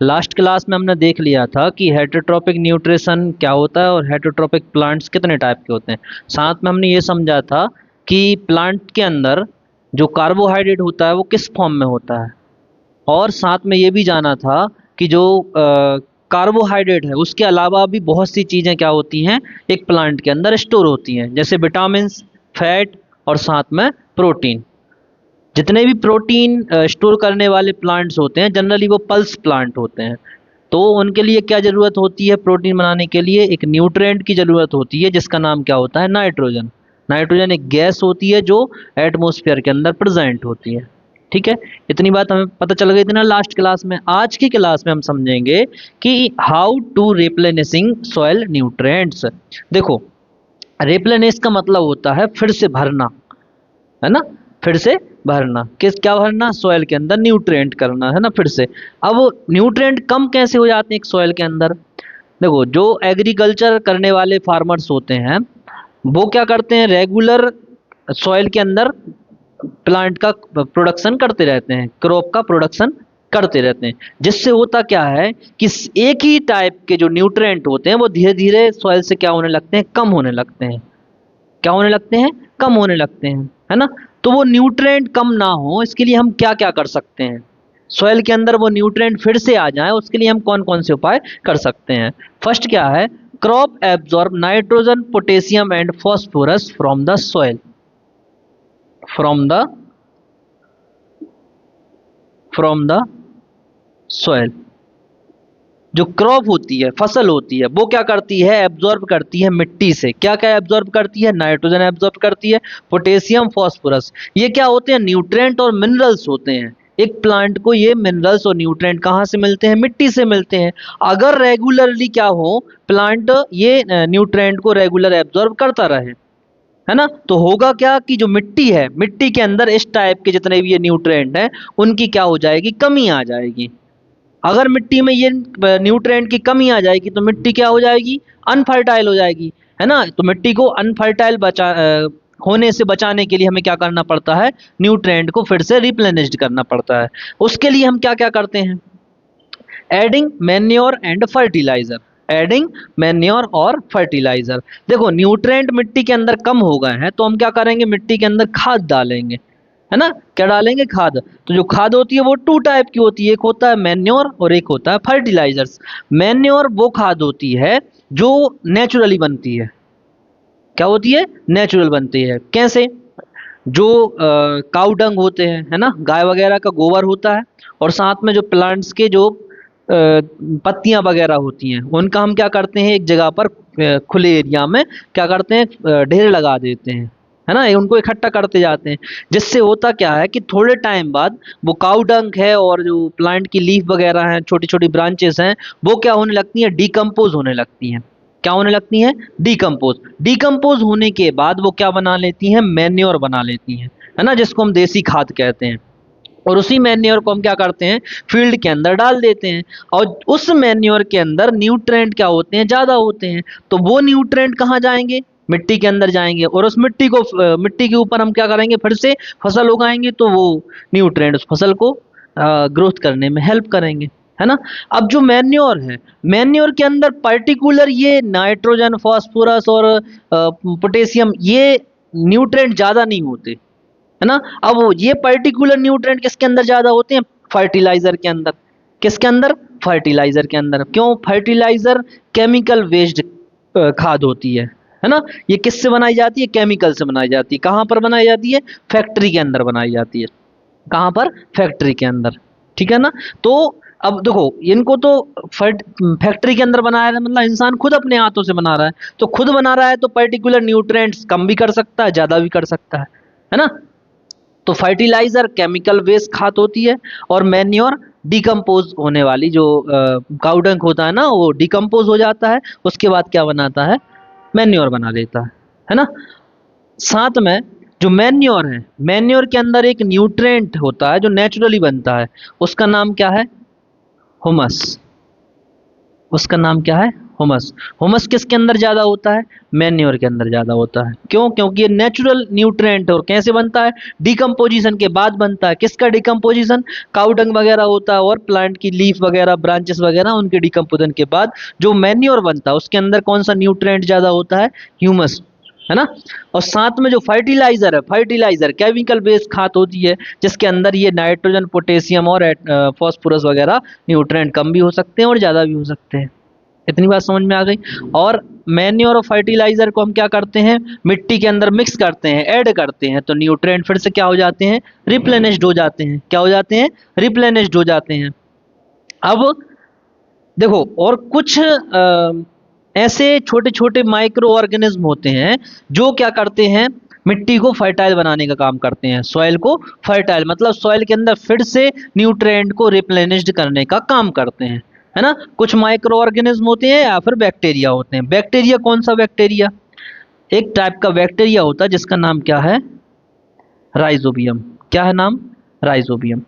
Last class में हमने देख लिया था कि हेटेरोट्रॉपिक न्यूट्रिशन क्या होता है और हेटेरोट्रॉपिक प्लांट्स कितने टाइप के होते हैं। साथ में हमने ये समझा था कि प्लांट के अंदर जो कार्बोहाइड्रेट होता है वो किस फॉर्म में होता है, और साथ में ये भी जाना था कि जो कार्बोहाइड्रेट है उसके अलावा भी बहुत सी चीज़ें क्या होती हैं एक प्लांट के अंदर स्टोर होती हैं, जैसे विटामिन, फैट और साथ में प्रोटीन। जितने भी प्रोटीन स्टोर करने वाले प्लांट्स होते हैं जनरली वो पल्स प्लांट होते हैं। तो उनके लिए क्या ज़रूरत होती है, प्रोटीन बनाने के लिए एक न्यूट्रिएंट की ज़रूरत होती है जिसका नाम क्या होता है, नाइट्रोजन। नाइट्रोजन एक गैस होती है जो एटमॉस्फेयर के अंदर प्रेजेंट होती है। ठीक है, इतनी बात हमें पता चल गई थी ना लास्ट क्लास में। आज की क्लास में हम समझेंगे कि how to replenishing soil nutrients. देखो, रिप्लेनिश का मतलब होता है फिर से भरना, है ना, फिर से भरना। किस क्या भरना, सॉइल के अंदर न्यूट्रिएंट करना, है ना, फिर से। अब न्यूट्रिएंट कम कैसे हो जाते हैं एक सॉइल के अंदर। देखो, जो एग्रीकल्चर करने वाले फार्मर्स होते हैं वो क्या करते हैं, रेगुलर सॉइल के अंदर प्लांट का प्रोडक्शन करते रहते हैं, क्रॉप का प्रोडक्शन करते रहते हैं, जिससे होता क्या है कि एक ही टाइप के जो न्यूट्रिएंट होते हैं वो धीरे धीरे सॉइल से क्या होने लगते हैं, कम होने लगते हैं। क्या होने लगते हैं, कम होने लगते हैं, है ना। तो वो न्यूट्रिएंट कम ना हो इसके लिए हम क्या क्या कर सकते हैं, सॉइल के अंदर वो न्यूट्रिएंट फिर से आ जाए उसके लिए हम कौन कौन से उपाय कर सकते हैं। फर्स्ट क्या है, crop absorb nitrogen, potassium and phosphorus from the soil. From the from the soil. जो क्रॉप होती है, फसल होती है, वो क्या करती है, एब्जॉर्ब करती है मिट्टी से। क्या क्या एब्जॉर्ब करती है, नाइट्रोजन एब्जॉर्ब करती है, पोटेशियम, फॉस्फोरस। ये क्या होते हैं, न्यूट्रिएंट और मिनरल्स होते हैं। एक प्लांट को ये मिनरल्स और न्यूट्रिएंट कहाँ से मिलते हैं, मिट्टी से मिलते हैं। अगर रेगुलरली क्या हो, प्लांट ये न्यूट्रिएंट को रेगुलर एब्जॉर्ब करता रहे, है ना, तो होगा क्या कि जो मिट्टी है, मिट्टी के अंदर इस टाइप के जितने भी ये न्यूट्रिएंट हैं उनकी क्या हो जाएगी, कमी आ जाएगी। अगर मिट्टी में ये न्यूट्रिएंट की कमी आ जाएगी तो मिट्टी क्या हो जाएगी, अनफर्टाइल हो जाएगी, है ना। तो मिट्टी को अनफर्टाइल होने से बचाने के लिए हमें क्या करना पड़ता है, न्यूट्रिएंट को फिर से रिप्लेनिश्ड करना पड़ता है। उसके लिए हम क्या क्या करते हैं, adding manure and fertiliser. Adding manure और फर्टिलाइजर। देखो, न्यूट्रिएंट मिट्टी के अंदर कम हो गए हैं तो हम क्या करेंगे, मिट्टी के अंदर खाद डालेंगे, है ना। क्या डालेंगे, खाद। तो जो खाद होती है वो टू टाइप की होती है, एक होता है मैन्योर और एक होता है फर्टिलाइजर्स। मैन्योर वो खाद होती है जो नेचुरली बनती है। क्या होती है, नेचुरल बनती है। कैसे, जो काऊ डंग होते हैं, है ना, गाय वगैरह का गोबर होता है, और साथ में जो प्लांट्स के जो पत्तियां वगैरह होती हैं उनका हम क्या करते हैं, एक जगह पर खुले एरिया में क्या करते हैं, ढेर लगा देते हैं, है ना, उनको इकट्ठा करते जाते हैं। जिससे होता क्या है कि थोड़े टाइम बाद वो काऊ डंग है और जो प्लांट की लीफ वगैरह हैं, छोटी छोटी ब्रांचेस हैं, वो क्या होने लगती हैं, डिकम्पोज होने लगती हैं। क्या होने लगती हैं, डिकम्पोज। डिकम्पोज होने के बाद वो क्या बना लेती हैं, मैन्योर बना लेती हैं, है ना, जिसको हम देसी खाद कहते हैं। और उसी मैन्योर को हम क्या करते हैं, फील्ड के अंदर डाल देते हैं। और उस मैन्योर के अंदर न्यूट्रिएंट क्या होते हैं, ज़्यादा होते हैं। तो वो न्यूट्रिएंट कहाँ जाएंगे, मिट्टी के अंदर जाएंगे, और उस मिट्टी के ऊपर हम क्या करेंगे, फिर से फसल उगाएंगे, तो वो न्यूट्रिएंट उस फसल को ग्रोथ करने में हेल्प करेंगे, है ना। अब जो मैन्योर है, मैन्योर के अंदर पर्टिकुलर ये नाइट्रोजन, फास्फोरस और पोटेशियम, ये न्यूट्रिएंट ज़्यादा नहीं होते, है ना। अब ये पर्टिकुलर न्यूट्रिएंट किसके अंदर ज्यादा होते हैं, फर्टिलाइजर के अंदर। किसके अंदर, फर्टिलाइजर के अंदर। क्यों, फर्टिलाइजर केमिकल बेस्ड खाद होती है ना। ये किससे बनाई जाती है, केमिकल से बनाई जाती है। कहाँ पर बनाई जाती है, फैक्ट्री के अंदर बनाई जाती है। कहाँ पर, फैक्ट्री के अंदर, ठीक है ना। तो अब देखो, इनको तो फैक्ट्री के अंदर बनाया है, मतलब इंसान खुद अपने हाथों से बना रहा है। तो खुद बना रहा है तो पर्टिकुलर न्यूट्रिएंट्स कम भी कर सकता है, ज्यादा भी कर सकता है ना। तो फर्टिलाइजर केमिकल बेस्ड खाद होती है, और मैन्योर डिकम्पोज होने वाली, जो काऊ डंग होता है ना, वो डिकम्पोज हो जाता है, उसके बाद क्या बनाता है, मैन्योर बना लेता है ना। साथ में जो मैन्योर है, मैन्योर के अंदर एक न्यूट्रिएंट होता है जो नेचुरली बनता है, उसका नाम क्या है, हुमस। उसका नाम क्या है, हुमस। हुमस किसके अंदर ज़्यादा होता है? मैन्योर के अंदर ज़्यादा होता है। क्यों? क्योंकि ये नेचुरल न्यूट्रिएंट है। और कैसे बनता है? डिकम्पोजिशन के बाद बनता है। किसका डिकम्पोजिशन? काउडंग वगैरह होता है और प्लांट की लीफ वगैरह, ब्रांचेस वगैरह, उनके डिकम्पोजन के बाद जो मैन्योर बनता है उसके अंदर कौन सा न्यूट्रिएंट ज़्यादा होता है? ह्यूमस, है ना। और साथ में जो फर्टिलाइजर है, फर्टिलाइजर केमिकल बेस्ड खाद होती है जिसके अंदर ये नाइट्रोजन, पोटेशियम और फॉस्फोरस वगैरह न्यूट्रिएंट कम भी हो सकते हैं और ज़्यादा भी हो सकते हैं। इतनी बात समझ में आ गई। और मैन्योर और फर्टिलाइजर को हम क्या करते हैं? मिट्टी के अंदर मिक्स करते हैं, ऐड करते हैं, तो न्यूट्रिएंट फिर से क्या हो जाते हैं? रिप्लेनिश्ड हो जाते हैं। क्या हो जाते हैं? रिप्लेनिश्ड हो जाते हैं। अब देखो, और कुछ ऐसे छोटे छोटे माइक्रो ऑर्गेनिज्म होते हैं जो क्या करते हैं? मिट्टी को फर्टाइल बनाने का काम करते हैं। सॉइल को फर्टाइल मतलब सॉइल के अंदर फिर से न्यूट्रिएंट को रिप्लेनिश्ड करने का काम करते हैं, है ना। कुछ माइक्रो ऑर्गेनिज्म होते हैं या फिर बैक्टीरिया होते हैं। बैक्टीरिया कौन सा बैक्टीरिया? एक टाइप का बैक्टीरिया होता है जिसका नाम क्या है? राइजोबियम। क्या है नाम? राइजोबियम।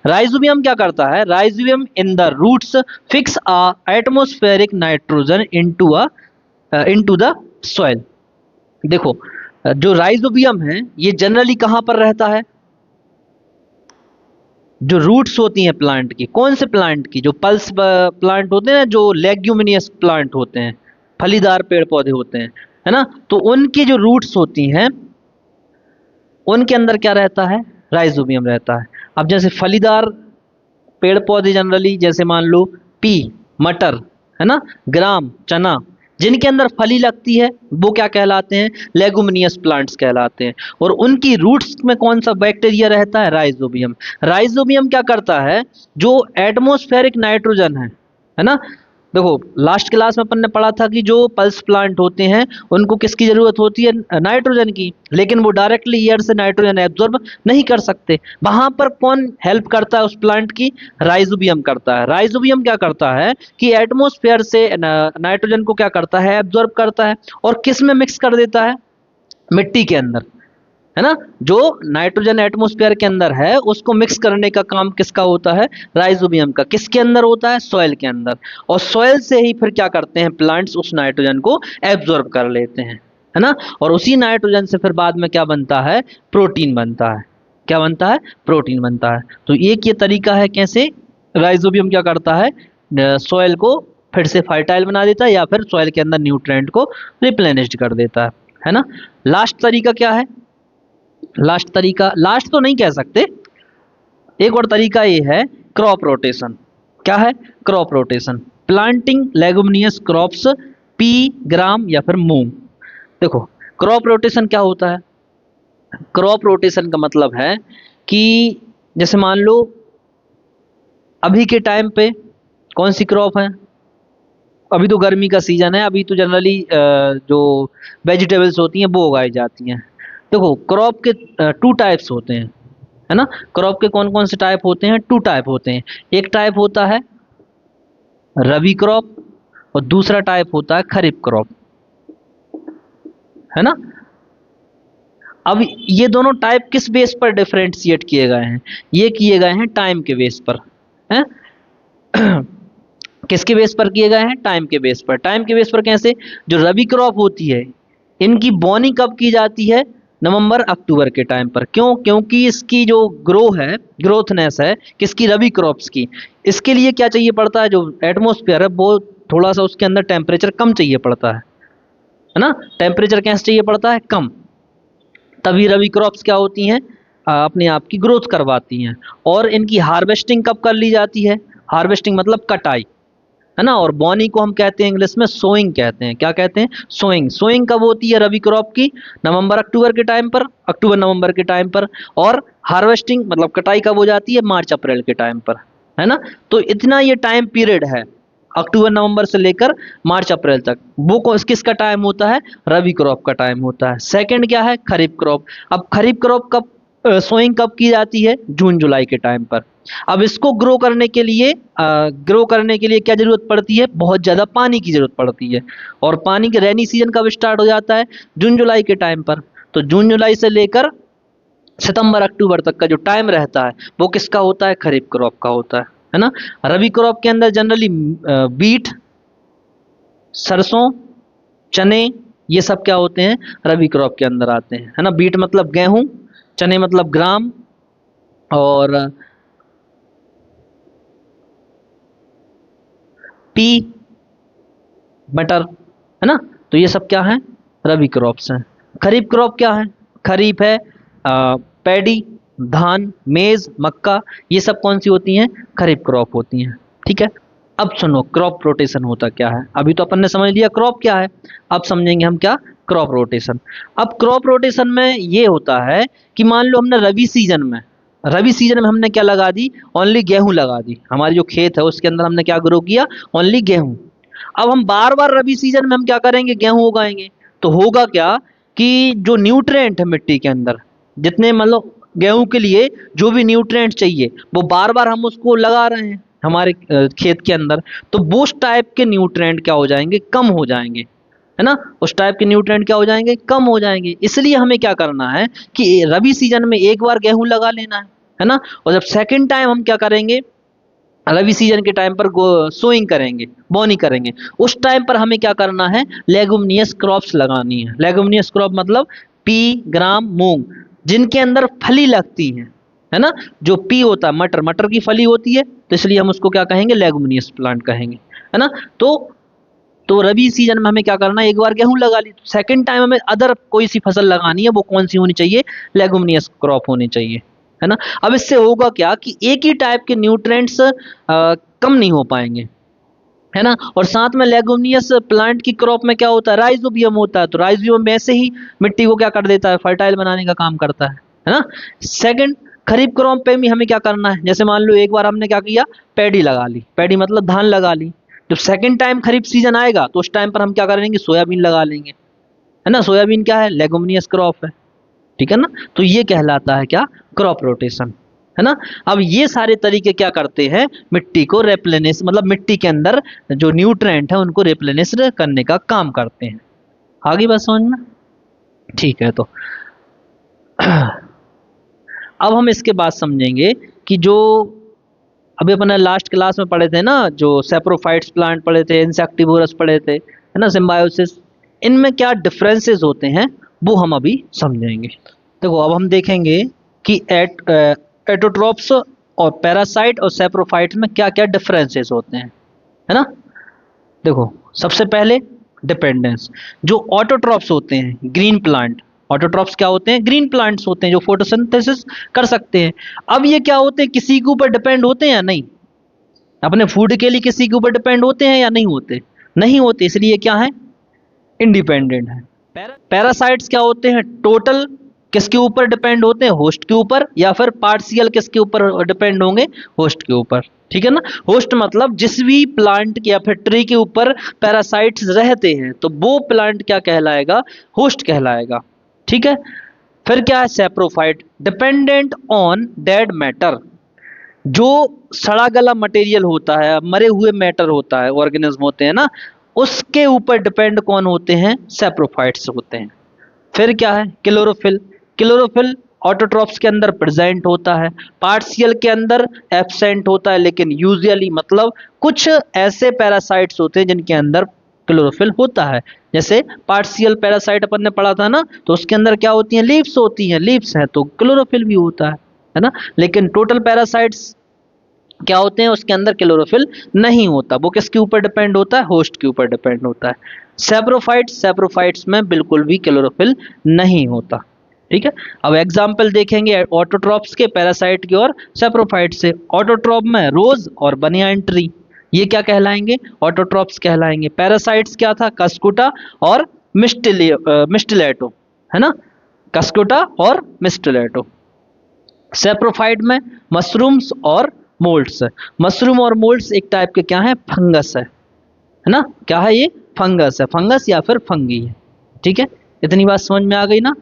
राइजोबियम क्या करता है? Rhizobium in the roots fix a atmospheric nitrogen into the soil. देखो, जो राइजोबियम है ये जनरली कहां पर रहता है? जो रूट्स होती हैं प्लांट की, कौन से प्लांट की? जो पल्स प्लांट होते हैं ना, जो लेग्यूमिनियस प्लांट होते हैं, फलीदार पेड़ पौधे होते हैं, है ना। तो उनकी जो रूट्स होती हैं उनके अंदर क्या रहता है? राइजोबियम रहता है। अब जैसे फलीदार पेड़ पौधे जनरली, जैसे मान लो पी, मटर, है ना, ग्राम, चना, जिनके अंदर फली लगती है वो क्या कहलाते हैं? लेगुमिनियस प्लांट्स कहलाते हैं। और उनकी रूट्स में कौन सा बैक्टीरिया रहता है? राइजोबियम। राइजोबियम क्या करता है? जो एटमॉस्फेरिक नाइट्रोजन है ना। देखो, लास्ट क्लास में अपन ने पढ़ा था कि जो पल्स प्लांट होते हैं उनको किसकी जरूरत होती है? नाइट्रोजन की। लेकिन वो डायरेक्टली एयर से नाइट्रोजन एब्जॉर्ब नहीं कर सकते। वहां पर कौन हेल्प करता है उस प्लांट की? राइजोबियम करता है। राइजोबियम क्या करता है कि एटमॉस्फेयर से नाइट्रोजन को क्या करता है? एब्जॉर्ब करता है और किस में मिक्स कर देता है? मिट्टी के अंदर, है ना। जो नाइट्रोजन एटमॉस्फेयर के अंदर है उसको मिक्स करने का काम किसका होता है? राइजोबियम का। किसके अंदर होता है? सॉइल के अंदर। और सॉइल से ही फिर क्या करते हैं प्लांट्स? उस नाइट्रोजन को एब्जॉर्ब कर लेते हैं, है ना। और उसी नाइट्रोजन से फिर बाद में क्या बनता है? प्रोटीन बनता है। क्या बनता है? प्रोटीन बनता है। तो एक ये तरीका है कैसे राइजोबियम क्या करता है? सॉइल को फिर से फर्टाइल बना देता है या फिर सॉइल के अंदर न्यूट्रिएंट को रिप्लेनिश्ड कर देता है ना। लास्ट तरीका क्या है? लास्ट तरीका, लास्ट तो नहीं कह सकते, एक और तरीका ये है क्रॉप रोटेशन। क्या है? Crop rotation. Planting leguminous crops, pea, gram या फिर मूंग। देखो, क्रॉप रोटेशन क्या होता है? क्रॉप रोटेशन का मतलब है कि जैसे मान लो अभी के टाइम पे कौन सी क्रॉप है? अभी तो गर्मी का सीजन है, अभी तो जनरली जो वेजिटेबल्स होती हैं वो उगाई जाती हैं। देखो, क्रॉप के टू टाइप्स होते हैं, है ना। क्रॉप के कौन कौन से टाइप होते हैं? टू टाइप होते हैं। एक टाइप होता है रबी क्रॉप और दूसरा टाइप होता है खरीफ क्रॉप, है ना। अब ये दोनों टाइप किस बेस पर डिफरेंशिएट किए गए हैं? ये किए गए हैं टाइम के बेस पर, हैं। किसके बेस पर किए गए हैं? टाइम के बेस पर। टाइम के बेस पर कैसे? जो रबी क्रॉप होती है इनकी बोनी कब की जाती है? नवंबर अक्टूबर के टाइम पर। क्यों? क्योंकि इसकी जो ग्रो है, ग्रोथनेस है किसकी? रबी क्रॉप्स की। इसके लिए क्या चाहिए पड़ता है? जो एटमोस्फेयर है वो थोड़ा सा उसके अंदर टेम्परेचर कम चाहिए पड़ता है ना। टेम्परेचर कैसे चाहिए पड़ता है? कम। तभी रबी क्रॉप्स क्या होती हैं? अपने आप की ग्रोथ करवाती हैं। और इनकी हार्वेस्टिंग कब कर ली जाती है? हार्वेस्टिंग मतलब कटाई, है ना। और बोनी को हम कहते हैं इंग्लिश में सोइंग कहते हैं। क्या कहते हैं? सोइंग। सोइंग कब होती है रबी क्रॉप की? नवंबर अक्टूबर के टाइम पर, अक्टूबर नवंबर के टाइम पर। और हार्वेस्टिंग मतलब कटाई कब हो जाती है? मार्च अप्रैल के टाइम पर, है ना। तो इतना ये टाइम पीरियड है, अक्टूबर नवंबर से लेकर मार्च अप्रैल तक। वो किसका टाइम होता है? रबी क्रॉप का टाइम होता है। सेकंड क्या है? खरीफ क्रॉप। अब खरीफ क्रॉप कब सोइंग कब की जाती है? जून जुलाई के टाइम पर। अब इसको ग्रो करने के लिए क्या जरूरत पड़ती है? बहुत ज्यादा पानी की जरूरत पड़ती है। और पानी के रेनी सीजन कब स्टार्ट हो जाता है? जून जुलाई के टाइम पर। तो जून जुलाई से लेकर सितंबर अक्टूबर तक का जो टाइम रहता है वो किसका होता है? खरीफ क्रॉप का होता है ना। रबी क्रॉप के अंदर जनरली बीट, सरसों, चने, ये सब क्या होते हैं, रबी क्रॉप के अंदर आते हैं, है ना। बीट मतलब गेहूं, चने मतलब ग्राम, और पी मटर, है ना। तो ये सब क्या है, रबी क्रॉप्स हैं। खरीफ क्रॉप क्या है, खरीफ है पैडी, धान, मेज, मक्का, ये सब कौन सी होती हैं, खरीफ क्रॉप होती हैं। ठीक है। अब सुनो क्रॉप रोटेशन होता क्या है। अभी तो अपन ने समझ लिया क्रॉप क्या है, अब समझेंगे हम क्या, क्रॉप रोटेशन। अब क्रॉप रोटेशन में ये होता है कि मान लो हमने रबी सीजन में हमने क्या लगा दी, ओनली गेहूं लगा दी। हमारी जो खेत है उसके अंदर हमने क्या ग्रो किया, ओनली गेहूं। अब हम बार बार रबी सीजन में हम क्या करेंगे, गेहूं उगाएंगे। तो होगा क्या कि जो न्यूट्रिएंट है मिट्टी के अंदर, जितने मतलब गेहूं के लिए जो भी न्यूट्रिएंट चाहिए, वो बार बार हम उसको लगा रहे हैं हमारे खेत के अंदर। तो वो उस टाइप के न्यूट्रिएंट क्या हो जाएंगे, कम हो जाएंगे, है ना। उस टाइप के न्यूट्रिएंट क्या हो जाएंगे, कम हो जाएंगे। इसलिए हमें क्या करना है कि रबी सीजन में एक बार गेहूं लगा लेना है ना। और जब सेकंड टाइम हम क्या करेंगे, रबी सीजन के टाइम पर सोइंग करेंगे, बोनी करेंगे, उस टाइम पर हमें क्या करना है, लेगुमिनियस क्रॉप्स लगानी है। लेगुमिनियस क्रॉप मतलब पी, ग्राम, मूंग, जिनके अंदर फली लगती है ना। जो पी होता है मटर, मटर की फली होती है, तो इसलिए हम उसको क्या कहेंगे, लेगुमिनियस प्लांट कहेंगे, है ना। तो रबी सीजन में हमें क्या करना है, एक बार गेहूं लगा ली, सेकंड टाइम हमें अदर कोई सी फसल लगानी है, वो कौन सी होनी चाहिए, लेगुमिनियस क्रॉप होनी चाहिए, है ना। अब इससे होगा क्या कि एक ही टाइप के न्यूट्रिएंट्स कम नहीं हो पाएंगे, है ना। और साथ में लेगुमिनियस प्लांट की क्रॉप में क्या होता है, राइजोबियम होता है। तो राइजोबियम में से ही मिट्टी को क्या कर देता है, फर्टाइल बनाने का काम करता है ना। सेकंड, खरीफ क्रॉप पे भी हमें क्या करना है, जैसे मान लो एक बार हमने क्या किया, पैडी लगा ली, पैडी मतलब धान लगा ली। जब सेकंड टाइम खरीफ सीजन आएगा तो उस टाइम पर हम क्या करेंगे, सोयाबीन लगा लेंगे, है ना। सोयाबीन क्या है, लेगुमिनियस क्रॉप है, ठीक है ना। तो ये कहलाता है क्या, क्रॉप रोटेशन, है ना। अब ये सारे तरीके क्या करते हैं, मिट्टी को रेप्लेनिश, मतलब मिट्टी के अंदर जो न्यूट्रिएंट है उनको रेप्लेनिश करने का काम करते हैं। आगे बात समझ में, ठीक है। तो अब हम इसके बाद समझेंगे कि जो अभी अपने लास्ट क्लास में पढ़े थे ना, जो सेप्रोफाइट्स प्लांट पढ़े थे, इंसेक्टिवोरस पढ़े थे, है ना, सिम्बायोसिस, इनमें क्या डिफरेंसेस होते हैं वो हम अभी समझेंगे। देखो अब हम देखेंगे कि एटोट्रोप्स और पैरासाइट और सेप्रोफाइट्स में क्या क्या डिफरेंसेस होते हैं, है ना। देखो सबसे पहले डिपेंडेंस। जो ऑटोट्रॉप्स होते हैं, ग्रीन प्लांट, ऑटोट्रॉप्स क्या होते हैं, ग्रीन प्लांट्स होते हैं जो फोटोसिंथेसिस कर सकते हैं। अब ये क्या होते हैं, किसी के ऊपर डिपेंड होते हैं या नहीं, अपने फूड के लिए किसी के ऊपर डिपेंड होते हैं या नहीं होते, नहीं होते, इसलिए क्या है, इंडिपेंडेंट है। पैरासाइट्स क्या होते हैं, टोटल किसके ऊपर डिपेंड होते हैं, होस्ट के ऊपर, या फिर पार्शियल किसके ऊपर डिपेंड होंगे, होस्ट के ऊपर, ठीक है ना। होस्ट मतलब जिस भी प्लांट या फिर ट्री के ऊपर पैरासाइट्स रहते हैं तो वो प्लांट क्या कहलाएगा, होस्ट कहलाएगा, ठीक है। फिर क्या है, saprophyte, dependent on dead matter. जो सड़ा गला मटेरियल होता है, मरे हुए मैटर होता है, ऑर्गेनिज्म होते हैं ना, उसके ऊपर डिपेंड कौन होते हैं, सेप्रोफाइट्स होते हैं। फिर क्या है, क्लोरोफिल। क्लोरोफिल ऑटोट्रॉप्स के अंदर प्रेजेंट होता है, पार्शियल के अंदर एब्सेंट होता है, लेकिन यूजुअली मतलब कुछ ऐसे पैरासाइट्स होते हैं जिनके अंदर क्लोरोफिल होता है। जैसे पार्शियल पैरासाइट अपन ने पढ़ा था ना, तो उसके अंदर क्या होती हैं, लीव्स होती हैं, लीव्स हैं तो क्लोरोफिल भी होता है ना। लेकिन टोटल पैरासाइट्स क्या होते हैं, उसके अंदर क्लोरोफिल नहीं होता, वो किसके ऊपर डिपेंड होता है, होस्ट के ऊपर डिपेंड होता है। सेप्रोफाइट्स में बिल्कुल भी क्लोरोफिल नहीं होता, ठीक है। अब एग्जाम्पल देखेंगे ऑटोट्रॉप्स के, पैरासाइट के और सेप्रोफाइट से। ऑटोट्रॉप में रोज और बनियान ट्री, ये क्या कहलाएंगे, ऑटोट्रॉप्स कहलाएंगे। पैरासाइट्स क्या था, कस्कुटा और मिस्टिलेटो, है ना, कस्कुटा और मिस्टिलेटो। सेप्रोफाइट में मशरूम्स और मोल्ड्स है। मशरूम और मोल्ड्स एक टाइप के क्या है, फंगस है ना। क्या है ये, फंगस है, फंगस या फिर फंगी है, ठीक है। इतनी बात समझ में आ गई ना।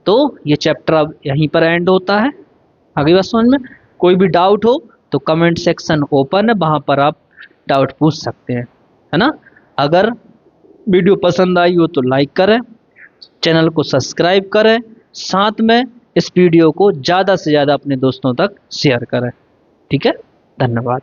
तो ये चैप्टर अब यहीं पर एंड होता है। आ गई बात समझ में। कोई भी डाउट हो तो कमेंट सेक्शन ओपन है, वहां पर आप डाउट पूछ सकते हैं, है ना। अगर वीडियो पसंद आई हो तो लाइक करें, चैनल को सब्सक्राइब करें, साथ में इस वीडियो को ज़्यादा से ज़्यादा अपने दोस्तों तक शेयर करें, ठीक है। धन्यवाद।